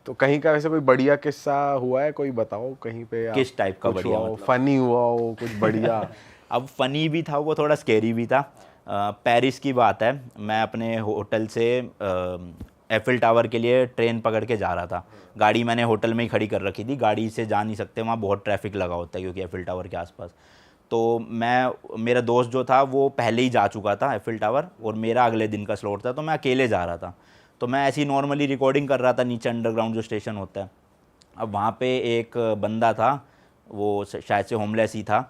तो कहीं का वैसे कोई बढ़िया किस्सा हुआ है, कोई बताओ कहीं पे किस टाइप का कुछ बढ़िया हुआ हो, मतलब? फनी हुआ हो कुछ बढ़िया। अब फनी भी था वो, थोड़ा स्केरी भी था। पेरिस की बात है, मैं अपने होटल से एफिल टावर के लिए ट्रेन पकड़ के जा रहा था। गाड़ी मैंने होटल में ही खड़ी कर रखी थी, गाड़ी से जा नहीं सकते, वहाँ बहुत ट्रैफिक लगा होता है क्योंकि एफिल टावर के आसपास। तो मेरा दोस्त जो था वो पहले ही जा चुका था एफिल टावर, और मेरा अगले दिन का स्लॉट था, तो मैं अकेले जा रहा था। तो मैं ऐसी नॉर्मली रिकॉर्डिंग कर रहा था नीचे अंडरग्राउंड जो स्टेशन होता है। अब वहाँ पे एक बंदा था, वो शायद से होमलेस ही था।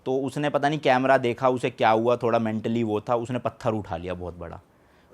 तो उसने पता नहीं कैमरा देखा, उसे क्या हुआ, थोड़ा मेंटली वो था, उसने पत्थर उठा लिया बहुत बड़ा,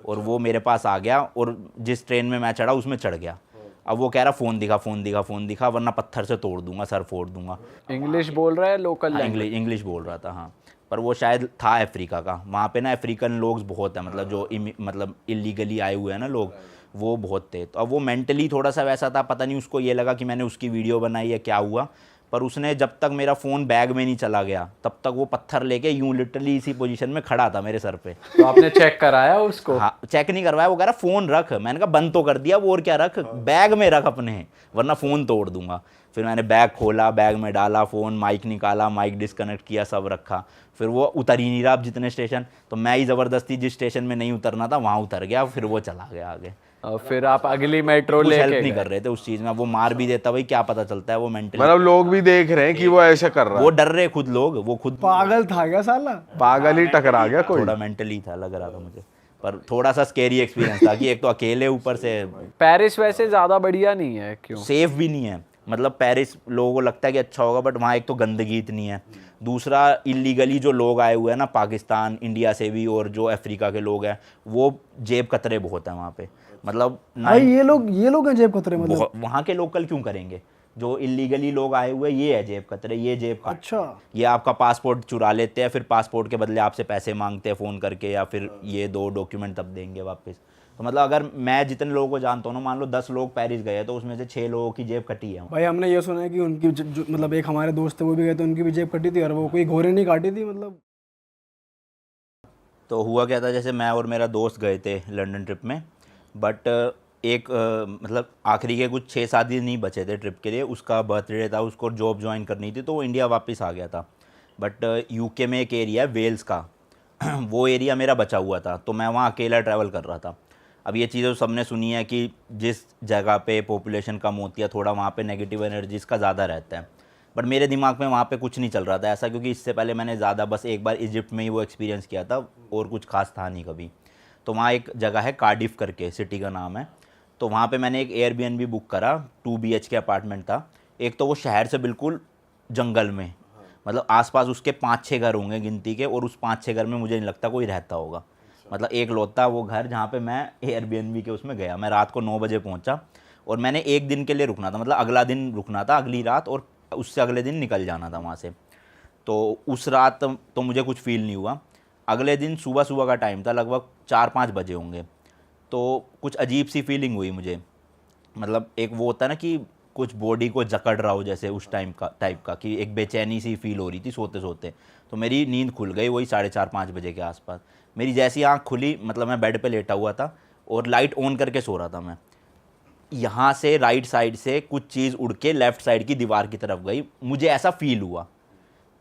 और वो मेरे पास आ गया, और जिस ट्रेन में मैं चढ़ा उसमें चढ़ गया। अब वो कह रहा फ़ोन दिखा, फ़ोन दिखा, फ़ोन दिखा, वरना पत्थर से तोड़ दूंगा, सर फोड़ दूंगा। इंग्लिश बोल रहा है, लोकल हाँ, लैंग्वेज? इंग्लिश बोल रहा था, हाँ। पर वो शायद था अफ्रीका का। वहाँ पे ना अफ्रीकन लोग बहुत हैं, मतलब जो मतलब इलीगली आए हुए हैं ना लोग, वो बहुत थे। तो अब वो मेंटली थोड़ा सा वैसा था, पता नहीं उसको ये लगा कि मैंने उसकी वीडियो बनाई है, क्या हुआ। पर उसने जब तक मेरा फ़ोन बैग में नहीं चला गया तब तक वो पत्थर लेके यूं लिटरली इसी पोजीशन में खड़ा था मेरे सर पे। तो आपने चेक कराया उसको? हाँ, चेक नहीं करवाया। वो कह रहा फ़ोन रख। मैंने कहा बंद तो कर दिया वो, और क्या रख, बैग में रख अपने, वरना फ़ोन तोड़ दूंगा। फिर मैंने बैग खोला, बैग में डाला फ़ोन, माइक निकाला, माइक डिस्कनेक्ट किया, सब रखा। फिर वो उतर ही नहीं रहा अब जितने स्टेशन, तो मैं ही ज़बरदस्ती जिस स्टेशन में नहीं उतरना था वहाँ उतर गया, फिर वो चला गया आगे। और फिर आप अगली मेट्रो कुछ हेल्प लेके नहीं गए? कर रहे थे उस चीज़ में। वो मार भी देता भाई, क्या पता चलता है वो मेंटली। मतलब लोग भी देख रहे हैं कि वो ऐसे कर रहा वो है, डर रहे खुद लोग, वो खुद पागल था क्या साला? पागल ही टकरा गया कोई। थोड़ा मेंटली था लग रहा था मुझे। पर थोड़ा सा स्केरी एक्सपीरियंस था कि एक तो अकेले, ऊपर से पेरिस वैसे ज़्यादा बढ़िया नहीं है, क्यों? सेफ भी नहीं है। मतलब पेरिस लोगों को लगता है कि अच्छा होगा, बट वहाँ एक तो गंदगी इतनी है, दूसरा इलीगली जो लोग आए हुए हैं ना पाकिस्तान इंडिया से भी, और जो अफ्रीका के लोग हैं, वो जेब कतरे बहुत हैं वहाँ पे। मतलब भाई ये लोग हैं जेब कतरे मतलब? वहाँ के लोकल क्यों करेंगे? जो इलीगली लोग आए हुए, ये है जेब कतरे, ये जेब का। अच्छा। ये आपका पासपोर्ट चुरा लेते हैं, फिर पासपोर्ट के बदले आपसे पैसे मांगते हैं फ़ोन करके, या फिर ये दो डॉक्यूमेंट तब देंगे वापस। तो मतलब अगर मैं जितने लोगों को जानता हूँ ना, मान लो 10 लोग पेरिस गए तो उसमें से 6 लोगों की जेब कटी है। भाई हमने ये सुना है कि उनकी मतलब एक हमारे दोस्त थे वो भी गए थे, उनकी भी जेब कटी थी, और वो कोई घोड़े नहीं काटी थी मतलब। तो हुआ क्या था, जैसे मैं और मेरा दोस्त गए थे लंदन ट्रिप में, बट एक मतलब आखिरी के कुछ 6-7 दिन नहीं बचे थे ट्रिप के लिए। उसका बर्थडे था, उसको जॉब ज्वाइन करनी थी, तो वो इंडिया वापस आ गया था। बट यूके में एक एरिया है वेल्स का, वो एरिया मेरा बचा हुआ था, तो मैं वहाँ अकेला ट्रैवल कर रहा था। अब ये चीज़ें तो सबने सुनी है कि जिस जगह पे पॉपुलेशन कम होती है थोड़ा वहाँ पे नेगेटिव एनर्जीज़ का ज़्यादा रहता है। बट मेरे दिमाग में वहाँ पे कुछ नहीं चल रहा था ऐसा, क्योंकि इससे पहले मैंने ज़्यादा बस एक बार इजिप्ट में ही वो एक्सपीरियंस किया था, और कुछ खास था नहीं कभी। तो वहाँ एक जगह है कार्डिफ करके, सिटी का नाम है। तो वहाँ पे मैंने एक एयरबीएनबी बुक करा, 2 BHK अपार्टमेंट था। एक तो वो शहर से बिल्कुल जंगल में, मतलब आसपास उसके 5-6 घर होंगे गिनती के, और उस 5-6 घर में मुझे नहीं लगता कोई रहता होगा। मतलब एक लौता वो घर जहाँ पे मैं एयरबीएनबी के उसमें गया। मैं रात को 9 बजे पहुँचा, और मैंने एक दिन के लिए रुकना था, मतलब अगला दिन रुकना था, अगली रात, और उससे अगले दिन निकल जाना था वहाँ से। तो उस रात तो मुझे कुछ फ़ील नहीं हुआ। अगले दिन सुबह सुबह का टाइम था, लगभग 4-5 बजे होंगे, तो कुछ अजीब सी फीलिंग हुई मुझे। मतलब एक वो होता है ना कि कुछ बॉडी को जकड़ रहा हो जैसे, उस टाइप का कि एक बेचैनी सी फील हो रही थी सोते सोते। तो मेरी नींद खुल गई वही 4:30-5 बजे के आसपास। मेरी जैसी आँख खुली, मतलब मैं बेड पे लेटा हुआ था और लाइट ऑन करके सो रहा था मैं, यहाँ से राइट साइड से कुछ चीज़ उड़ के लेफ़्ट साइड की दीवार की तरफ गई। मुझे ऐसा फील हुआ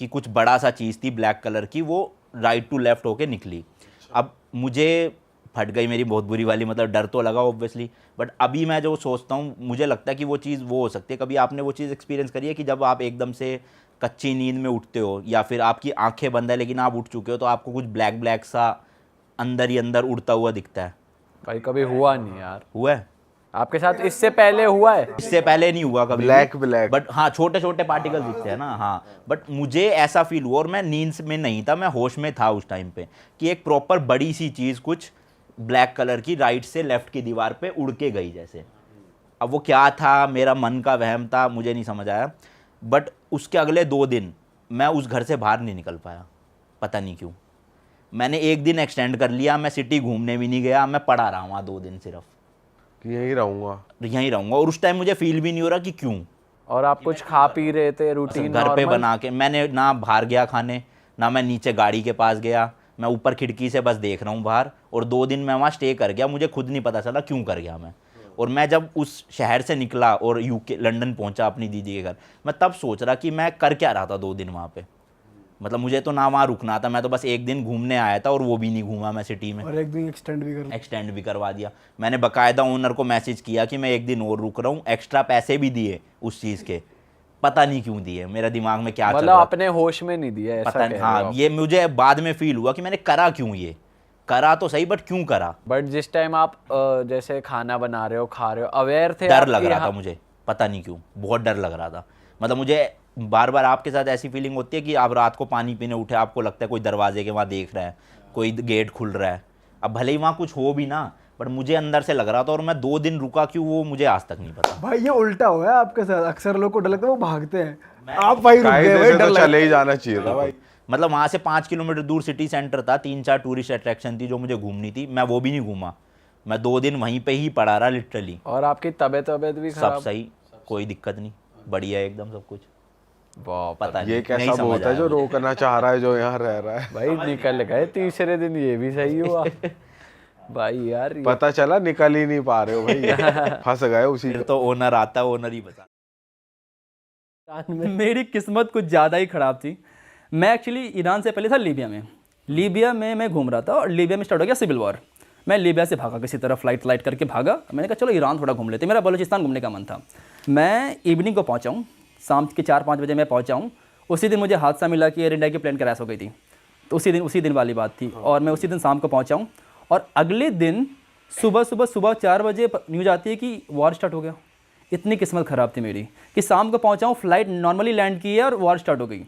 कि कुछ बड़ा सा चीज़ थी ब्लैक कलर की, वो राइट टू लेफ़्ट होके निकली। अब मुझे फट गई मेरी बहुत बुरी वाली, मतलब डर तो लगा ऑब्वियसली, बट अभी मैं जो सोचता हूँ मुझे लगता है कि वो चीज़ वो हो सकती है। कभी आपने वो चीज़ एक्सपीरियंस करी है कि जब आप एकदम से कच्ची नींद में उठते हो, या फिर आपकी आंखें बंद है लेकिन आप उठ चुके हो, तो आपको कुछ ब्लैक ब्लैक सा अंदर ही अंदर उड़ता हुआ दिखता है? भाई कभी हुआ नहीं यार। हुआ है? आपके साथ इससे पहले हुआ है? इससे पहले नहीं हुआ कभी ब्लैक ब्लैक। बट हाँ छोटे छोटे पार्टिकल दिखते हैं ना, हाँ। बट मुझे ऐसा फील हुआ, और मैं नींद में नहीं था, मैं होश में था उस टाइम पे, कि एक प्रॉपर बड़ी सी चीज़ कुछ ब्लैक कलर की राइट से लेफ्ट की दीवार पे उड़ के गई जैसे। अब वो क्या था, मेरा मन का वहम था, मुझे नहीं समझ आया। बट उसके अगले 2 दिन मैं उस घर से बाहर नहीं निकल पाया, पता नहीं क्यों। मैंने एक दिन एक्सटेंड कर लिया, मैं सिटी घूमने भी नहीं गया, मैं पड़ा रहा वहाँ 2 दिन सिर्फ, कि यहीं रहूंगा। यहीं रहूँगा। और उस टाइम मुझे फील भी नहीं हो रहा कि क्यों। और आप कुछ खा पी रहे थे, रूटीन घर पे नॉर्मल? बना के, मैंने ना बाहर गया खाने, ना मैं नीचे गाड़ी के पास गया, मैं ऊपर खिड़की से बस देख रहा हूँ बाहर। और 2 दिन मैं वहाँ स्टे कर गया, मुझे खुद नहीं पता चला क्यों कर गया मैं। और मैं जब उस शहर से निकला और यूके लंदन पहुंचा अपनी दीदी के घर, मैं तब सोच रहा कि मैं कर क्या रहा था 2 दिन वहाँ पे। मतलब मुझे तो ना वहाँ रुकना था, मैं तो बस 1 दिन घूमने आया था और वो भी नहीं घूमा मैं सिटी में। और एक दिन एक्सटेंड भी करवा दिया। मैंने बाकायदा ओनर को मैसेज किया कि मैं 1 दिन और रुक रहा हूँ, एक्स्ट्रा पैसे भी दिए उस चीज़ के, पता नहीं क्यों दिए, मेरे दिमाग में क्या चल मतलब रहा अपने होश में नहीं दिया, ऐसा पता कह नहीं। रहे हो हाँ, आप। ये मुझे बाद में फील हुआ कि मैंने करा क्यों, ये करा तो सही बट क्यों करा। बट जिस टाइम आप जैसे खाना बना रहे हो, खा रहे हो, अवेयर थे डर आप लग कि रहा था हाँ- मुझे, पता नहीं क्यों बहुत डर लग रहा था। मतलब मुझे बार बार आपके साथ ऐसी फीलिंग होती है कि आप रात को पानी पीने उठे, आपको लगता है कोई दरवाजे के वहाँ देख रहा है, कोई गेट खुल रहा है। अब भले ही वहाँ कुछ हो भी ना, बट मुझे अंदर से लग रहा था। और मैं 2 दिन रुका क्यों वो मुझे आज तक नहीं पता। भाई ये उल्टा हुआ है आपके साथ, अक्सर लोग को डर लगता है वो भागते हैं, आप भाई रुक गए कायदे भाई, से डर तो लगा। चले ही जाना चाहिए था भाई। मतलब वहाँ से 5 किलोमीटर दूर सिटी सेंटर था, 3-4 टूरिस्ट अट्रैक्शन थी जो मुझे घूमनी थी, मैं वो भी नहीं घूमा। मैं 2 दिन वहीं पे ही पड़ा रहा लिटरली। और आपकी तबीयत भी सब खराब? सही, कोई दिक्कत नहीं, बढ़िया एकदम सब कुछ। वाह, पता नहीं ये नहीं कैसा समझ बोलता है आया जो मुझे। रोकना चाह रहा है जो यहाँ रह रहा है। भाई निकल गए तीसरे दिन, ये भी सही हुआ। भाई यार पता चला निकल ही नहीं पा रहे हो भाई, फंस गए उसी फिर तो ओनर आता है, ओनर ही बता। मेरी किस्मत कुछ ज़्यादा ही ख़राब थी। मैं एक्चुअली ईरान से पहले था लीबिया में। लीबिया में मैं घूम रहा था और लीबिया में स्टार्ट हो गया सिविल वॉर। मैं लीबिया से भागा, किसी तरह फ्लाइट करके भागा। मैंने कहा चलो ईरान थोड़ा घूम लेते, मेरा बलूचिस्तान घूमने का मन था। मैं इवनिंग को पहुंचा हूँ, शाम के 4-5 बजे मैं पहुंचा हूँ। उसी दिन मुझे हादसा मिला कि एयर इंडिया की प्लेन क्रैश हो गई थी। तो उसी दिन वाली बात थी। और मैं उसी दिन शाम को पहुँचा हूँ और अगले दिन सुबह 4 बजे न्यूज़ आती है कि वॉर स्टार्ट हो गया। इतनी किस्मत ख़राब थी मेरी कि शाम को पहुँचा हूँ, फ्लाइट नॉर्मली लैंड की है और वॉर स्टार्ट हो गई।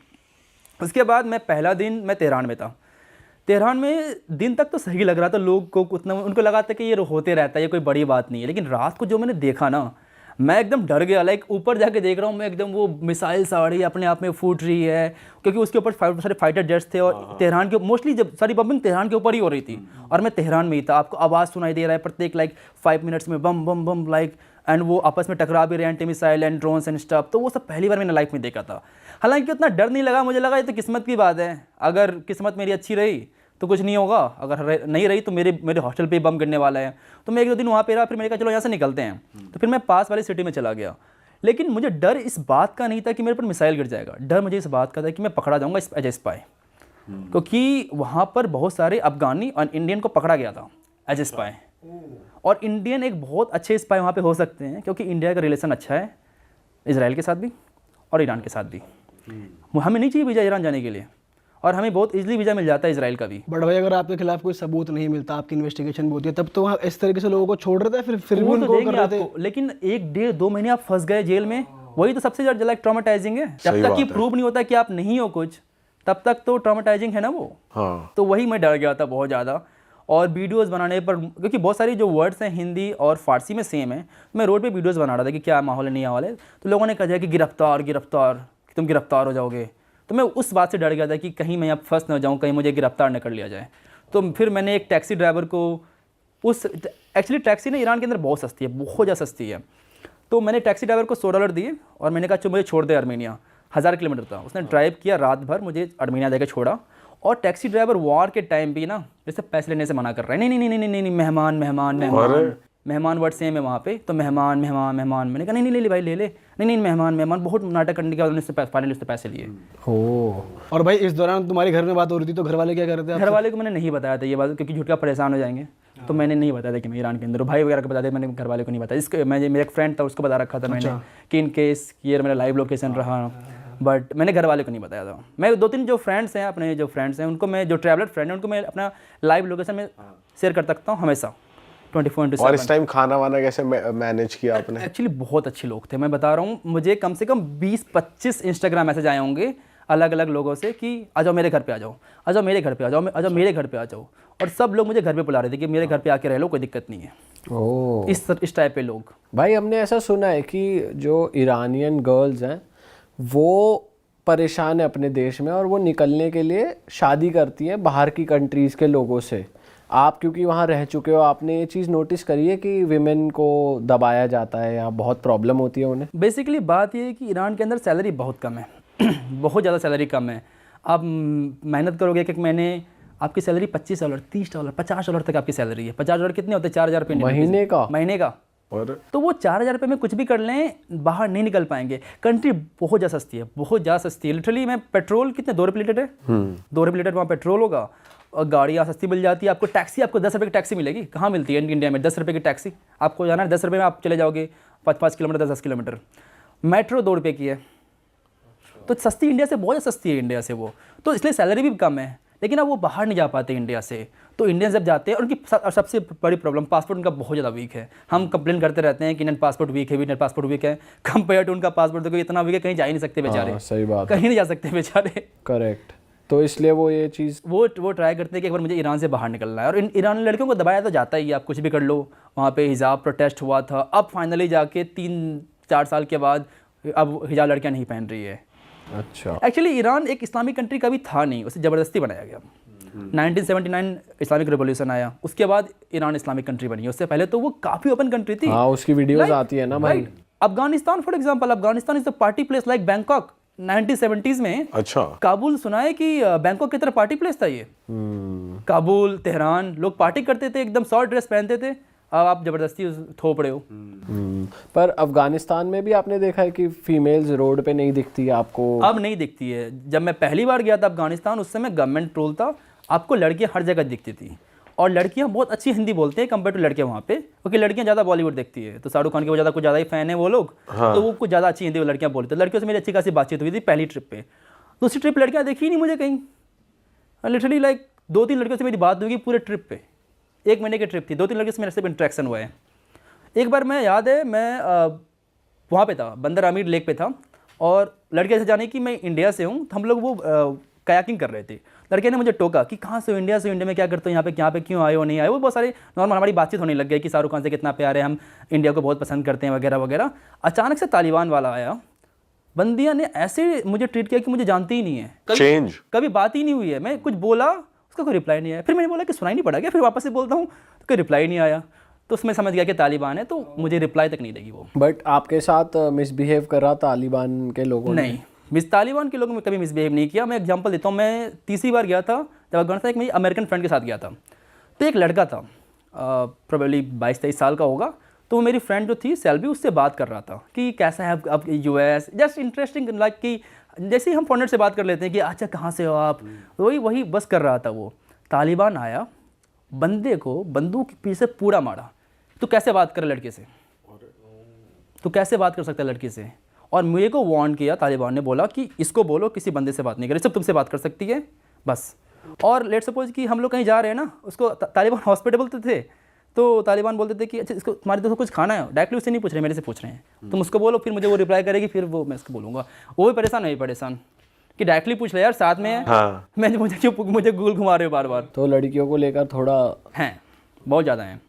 उसके बाद मैं पहला दिन मैं तेहरान में था। तेहरान में दिन तक तो सही लग रहा था, लोग को उतना उनको लगा था कि ये होते रहता है, ये कोई बड़ी बात नहीं है। लेकिन रात को जो मैंने देखा ना, मैं एकदम डर गया। लाइक ऊपर जाके देख रहा हूँ मैं, एकदम वो मिसाइल्स आ रही है, अपने आप में फूट रही है, क्योंकि उसके ऊपर सारे फाइटर जेट्स थे। और तेहरान के मोस्टली जब सारी बम्बिंग तेहरान के ऊपर ही हो रही थी और मैं तेहरान में ही था। आपको आवाज़ सुनाई दे रहा है प्रत्येक लाइक 5 मिनट्स में, बम बम बम लाइक, एंड वो आपस में टकरा भी रहे हैं, anti missile and drones and stuff. तो वो सब पहली बार मैंने लाइफ में देखा था। हालांकि उतना डर नहीं लगा, मुझे लगा ये तो किस्मत की बात है, अगर किस्मत मेरी अच्छी रही तो कुछ नहीं होगा, अगर नहीं रही तो मेरे हॉस्टल पे बम गिरने वाला है। तो मैं 1-2 दिन वहाँ पे रहा, फिर मैंने कहा चलो यहाँ से निकलते हैं। तो फिर मैं पास वाली सिटी में चला गया। लेकिन मुझे डर इस बात का नहीं था कि मेरे पर मिसाइल गिर जाएगा, डर मुझे इस बात का था कि मैं पकड़ा जाऊँगा एज ए स्पाई। क्योंकि वहाँ पर बहुत सारे अफगानी और इंडियन को पकड़ा गया था एज ए स्पाई। और इंडियन एक बहुत अच्छे स्पाई वहाँ पे हो सकते हैं, क्योंकि इंडिया का रिलेशन अच्छा है इजराइल के साथ भी और ईरान के साथ भी। हमें नहीं चाहिए वीज़ा ईरान जाने के लिए, और हमें बहुत इजीली वीज़ा मिल जाता है इजराइल का भी। बट भाई अगर आपके खिलाफ कोई सबूत नहीं मिलता, आपकी इन्वेस्टिगेशन भी होती है, तब तो वहाँ इस तरीके से लोगों को छोड़ रहे थे, फिर भी वो तो उनको देंगे कर रहे थे। आपको, लेकिन 1-1.5-2 महीने आप फंस गए जेल में, वही तो सबसे ज़्यादा ट्रॉमेटाइजिंग है। जब तक कि प्रूव नहीं होता कि आप नहीं हो कुछ, तब तक तो ट्रॉमेटाइजिंग है ना वो। हाँ। तो वही मैं डर गया था बहुत ज़्यादा। और वीडियोस बनाने पर, क्योंकि बहुत सारी जो वर्ड्स हैं हिंदी और फारसी में सेम है, मैं रोड पे वीडियोस बना रहा था कि क्या माहौल है नहीं माहौल है। तो लोगों ने कहा कि गिरफ्तार कि तुम गिरफ्तार हो जाओगे। तो मैं उस बात से डर गया था कि कहीं मैं अब फंस न जाऊँ, कहीं मुझे गिरफ्तार न कर लिया जाए। तो फिर मैंने एक टैक्सी ड्राइवर को एक्चुअली टैक्सी ना ईरान के अंदर बहुत सस्ती है, बहुत ज़्यादा सस्ती है। तो मैंने टैक्सी ड्राइवर को $100 दिए और मैंने कहा चलो मुझे छोड़ दे आर्मेनिया। 1000 किलोमीटर था, उसने ड्राइव किया रात भर, मुझे आर्मेनिया देकर छोड़ा। और टैक्सी ड्राइवर वॉर के टाइम भी ना जैसे पैसे लेने से मना कर रहा है, नहीं, मेहमान वर्ड सेम है वहाँ पे। तो मेहमान, मैंने कहा नहीं भाई ले नहीं, मेहमान, बहुत नाटक करने के बाद उन्होंने फाइनली उससे पैसे लिए। ओह। और भाई इस दौरान तुम्हारी घर में बात हो रही थी, तो घर वाले क्या कर रहे थे घर वाले को मैंने नहीं बताया था ये बात, क्योंकि झूठ का परेशान हो जाएंगे। तो मैंने नहीं बताया था कि मैं ईरान के अंदर, भाई वगैरह को बता दिया, मैंने घर वाले को नहीं बताया। इसके मेरा एक फ्रेंड था, उसको बता रखा था मैंने कि इन केस ये मेरा लाइव लोकेशन रहा, बट मैंने घर वाले को नहीं बताया था। मैं 2-3 जो फ्रेंड्स हैं उनको मैं, जो ट्रैवलर फ्रेंड हैं उनको मैं अपना लाइव लोकेशन में शेयर कर सकता हूँ हमेशा 24/7। और इस टाइम खाना वाना कैसे मैनेज किया आपने? एक्चुअली बहुत अच्छे लोग थे, मैं बता रहा हूँ। मुझे कम से कम 20-25 इंस्टाग्राम मैसेज आए होंगे अलग अलग लोगों से कि आ जाओ मेरे घर पे, आ जाओ मेरे घर पे, मेरे घर पे आ जाओ। और सब लोग मुझे घर पे बुला रहे थे कि मेरे घर पे आके रह लो, कोई दिक्कत नहीं है। ओह। इस टाइप पे लोग। भाई हमने ऐसा सुना है कि जो ईरानियन गर्ल्स हैं वो परेशान है अपने देश में और वो निकलने के लिए शादी करती हैं बाहर की कंट्रीज़ के लोगों से। आप क्योंकि वहाँ रह चुके हो, आपने ये चीज़ नोटिस करी है कि विमेन को दबाया जाता है या बहुत प्रॉब्लम होती है उन्हें? बेसिकली बात ये है कि ईरान के अंदर सैलरी बहुत कम है बहुत ज़्यादा सैलरी कम है। आप मेहनत करोगे कि मैंने आपकी सैलरी $25, $30, $50 तक आपकी सैलरी है। $50 कितने होते हैं? 4000 रुपये महीने का? महीने का और तो वो 4,000 रुपये में कुछ भी कर लें, बाहर नहीं निकल पाएंगे। कंट्री बहुत ज़्यादा सस्ती है, बहुत ज़्यादा सस्ती है। लिटरली मैं पेट्रोल कितने 2 रुपये लीटर है, 2 रुपये लीटर वहाँ पेट्रोल होगा और गाड़ियाँ सस्ती मिल जाती है। आपको टैक्सी, आपको 10 रुपये की टैक्सी मिलेगी, कहाँ मिलती है इंडिया में 10 रुपये की टैक्सी? आपको जाना है 10 रुपये में आप चले जाओगे 5-5 किलोमीटर, 10-10 किलोमीटर। मेट्रो 2 रुपये की है, तो सस्ती इंडिया से, बहुत सस्ती है इंडिया से वो, तो इसलिए सैलरी भी कम है। लेकिन अब वो बाहर नहीं जा पाते इंडिया से, तो इंडियन जब जाते हैं, उनकी सबसे बड़ी प्रॉब्लम पासपोर्ट उनका बहुत ज़्यादा वीक है। हम कंप्लेन करते रहते हैं कि इंडियन पासपोर्ट वीक है, इंडियन पासपोर्ट वीक है, कंपेयर टू उनका पासपोर्ट देखो इतना वीक है, कहीं जा ही नहीं सकते बेचारे। सही बात, कहीं नहीं जा सकते बेचारे। करेक्ट। तो इसलिए वो ये चीज़ वो ट्राई करते हैं कि एक बार मुझे ईरान से बाहर निकलना है, और ईरानी लड़कियों को दबाया तो जाता ही है, आप कुछ भी कर लो। वहाँ पे हिजाब प्रोटेस्ट हुआ था, अब फाइनली जाके 3-4 साल के बाद अब हिजाब लड़कियाँ नहीं पहन रही है। अच्छा, एक्चुअली ईरान एक इस्लामिक कंट्री कभी था नहीं, उसे ज़बरदस्ती बनाया गया। 1979 इस्लामिक रिवॉल्यूशन आया, उसके बाद ईरान इस्लामिक कंट्री बनी। उससे पहले तो वो काफ़ी ओपन कंट्री थी। हाँ, उसकी वीडियोस आती है ना भाई। Afghanistan for example, Afghanistan is the party place like Bangkok. 1970s में अच्छा, काबुल सुना है कि बैंकॉक की तरह पार्टी प्लेस था ये। काबुल, तेहरान, लोग पार्टी करते थे, एकदम शॉर्ट ड्रेस पहनते थे। अब आप जबरदस्ती थोप रहे हो। पर अफगानिस्तान में भी आपने देखा है कि फीमेल्स रोड पे नहीं दिखती है आपको? अब नहीं दिखती है। जब मैं पहली बार गया था अफगानिस्तान, उस समय गवर्नमेंट रूल था, आपको लड़कियां हर जगह दिखती थी, और लड़कियां बहुत अच्छी हिंदी बोलते हैं कंपेयर टू लड़कियां वहाँ पे, क्योंकि लड़कियां ज़्यादा बॉलीवुड देखती है, तो शाहरुख खान के कुछ ज़्यादा ही फैन है वो लोग। तो वो कुछ ज़्यादा अच्छी हिंदी लड़कियां बोलते हैं। लड़कियों से मेरी अच्छी खासी बातचीत हुई थी पहली ट्रिप पे। दूसरी ट्रिप लड़कियां देखी ही नहीं मुझे कहीं। लिटरली लाइक 2-3 लड़कियों से मेरी बात हुई पूरे ट्रिप पे। 1 महीने की ट्रिप थी, 2-3 लड़कियों से मेरा सिर्फ इंट्रैक्शन हुआ है। एक बार मैं याद है, मैं वहाँ पे था, बंदर आमिर लेक पे था, और लड़के से जाने कि मैं इंडिया से हूँ, तो हम लोग वो कायाकिंग कर रहे थे। लड़के ने मुझे टोका कि कहाँ से हो, इंडिया से, इंडिया में क्या करते हो, यहाँ पे क्यों आए हो, नहीं आए हो। बहुत सारे नॉर्मल हमारी बातचीत होने लग गई कि शाहरुख खान से कितना प्यार है, हम इंडिया को बहुत पसंद करते हैं वगैरह वगैरह। अचानक से तालिबान वाला आया, बंदियाँ ने ऐसे मुझे ट्रीट किया कि मुझे जानते ही नहीं है, कभी बात ही नहीं हुई है। मैं कुछ बोला, उसका कोई रिप्लाई नहीं आया। फिर मैंने बोला कि सुनाई नहीं पड़ा क्या, फिर वापस से बोलता हूँ, कोई रिप्लाई नहीं आया। तो उसमें समझ गया कि तालिबान है, तो मुझे रिप्लाई तक नहीं देगी वो। बट आपके साथ मिसबिहेव करा तालिबान के लोगों ने? नहीं, तालिबान के लोगों में कभी मिसबिहेव नहीं किया। मैं एग्जांपल देता हूँ, मैं तीसरी बार गया था जब अफगानिस्तान, एक मेरी अमेरिकन फ्रेंड के साथ गया था। तो एक लड़का था, प्रोबेबली 22-23 साल का होगा। तो वो मेरी फ्रेंड जो थी सेल्वी, उससे बात कर रहा था कि कैसा है अब US, जस्ट इंटरेस्टिंग, लाइक कि जैसे ही हम फॉरनर से बात कर लेते हैं कि अच्छा कहाँ से हो आप, वही बस कर रहा था वो। तालिबान आया, बंदे को बंदूक के पीछे पूरा मारा। तो कैसे बात करे लड़के से, तो कैसे बात कर सकता है लड़के से? और मुझे को वार्न किया तालिबान ने, बोला कि इसको बोलो किसी बंदे से बात नहीं करे, सिर्फ तुमसे बात कर सकती है बस। और लेट सपोज कि हम लोग कहीं जा रहे हैं ना, उसको तालिबान हॉस्पिटल तो थे, तो तालिबान बोलते थे कि अच्छा इसको तुम्हारे दोस्तों कुछ खाना है, डायरेक्टली उससे नहीं पूछ रहे, मेरे से पूछ रहे हैं, तुम उसको बोलो, फिर मुझे वो रिप्लाई करेगी, फिर वो मैं उसको बोलूँगा। वो भी परेशान, नहीं परेशान कि डायरेक्टली पूछ ले यार, साथ में है। हाँ। मुझे गूगल घुमा रहे हो बार बार। तो लड़कियों को लेकर थोड़ा हैं, बहुत ज़्यादा हैं।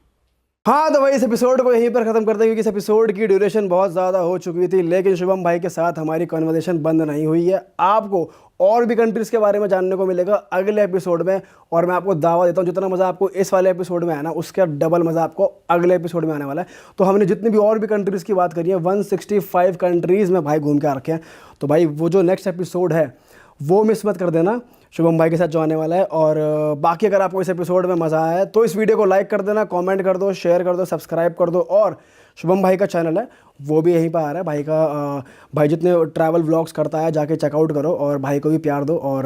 हाँ, तो भाई इस एपिसोड को यहीं पर ख़त्म करते हैं, क्योंकि इस एपिसोड की ड्यूरेशन बहुत ज़्यादा हो चुकी थी। लेकिन शुभम भाई के साथ हमारी कन्वर्सेशन बंद नहीं हुई है। आपको और भी कंट्रीज़ के बारे में जानने को मिलेगा अगले एपिसोड में, और मैं आपको दावा देता हूँ जितना मज़ा आपको इस वाले एपिसोड में आया ना, उसका डबल मज़ा आपको अगले एपिसोड में आने वाला है। तो हमने जितनी भी और भी कंट्रीज़ की बात करी है, 165 कंट्रीज़ में भाई घूम के आ रखे हैं। तो भाई वो जो नेक्स्ट एपिसोड है वो मिस मत कर देना, शुभम भाई के साथ जो आने वाला है। और बाकी अगर आपको इस एपिसोड में मज़ा आया है तो इस वीडियो को लाइक कर देना, कमेंट कर दो, शेयर कर दो, सब्सक्राइब कर दो। और शुभम भाई का चैनल है वो भी यहीं पर आ रहा है भाई का, भाई जितने ट्रैवल व्लॉग्स करता है जाके चेकआउट करो और भाई को भी प्यार दो। और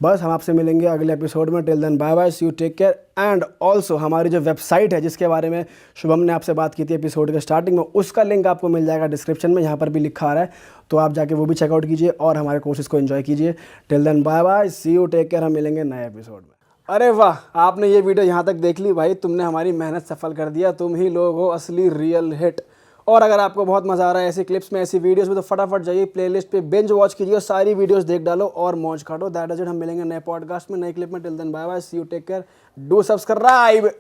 बस हम आपसे मिलेंगे अगले एपिसोड में। Till then bye bye, see you, take care. And also हमारी जो वेबसाइट है जिसके बारे में शुभम ने आपसे बात की थी एपिसोड के स्टार्टिंग में, उसका लिंक आपको मिल जाएगा डिस्क्रिप्शन में, यहाँ पर भी लिखा आ रहा है, तो आप जाके वो भी चेकआउट कीजिए और हमारे कोर्सेज को एंजॉय कीजिए। Till then bye bye, see you, take care. हम मिलेंगे नए एपिसोड में। अरे वाह, आपने ये वीडियो यहाँ तक देख ली भाई, तुमने हमारी मेहनत सफल कर दिया। तुम ही लोग हो असली रियल हिट। और अगर आपको बहुत मज़ा आ रहा है ऐसी क्लिप्स में, ऐसी वीडियोस में, तो फटाफट जाइए प्लेलिस्ट पे बिंज वॉच कीजिए और सारी वीडियोस देख डालो और मौज काटो। That is it. हम मिलेंगे नए पॉडकास्ट में, नए क्लिप में। Till then bye bye, see you, take care, do subscribe.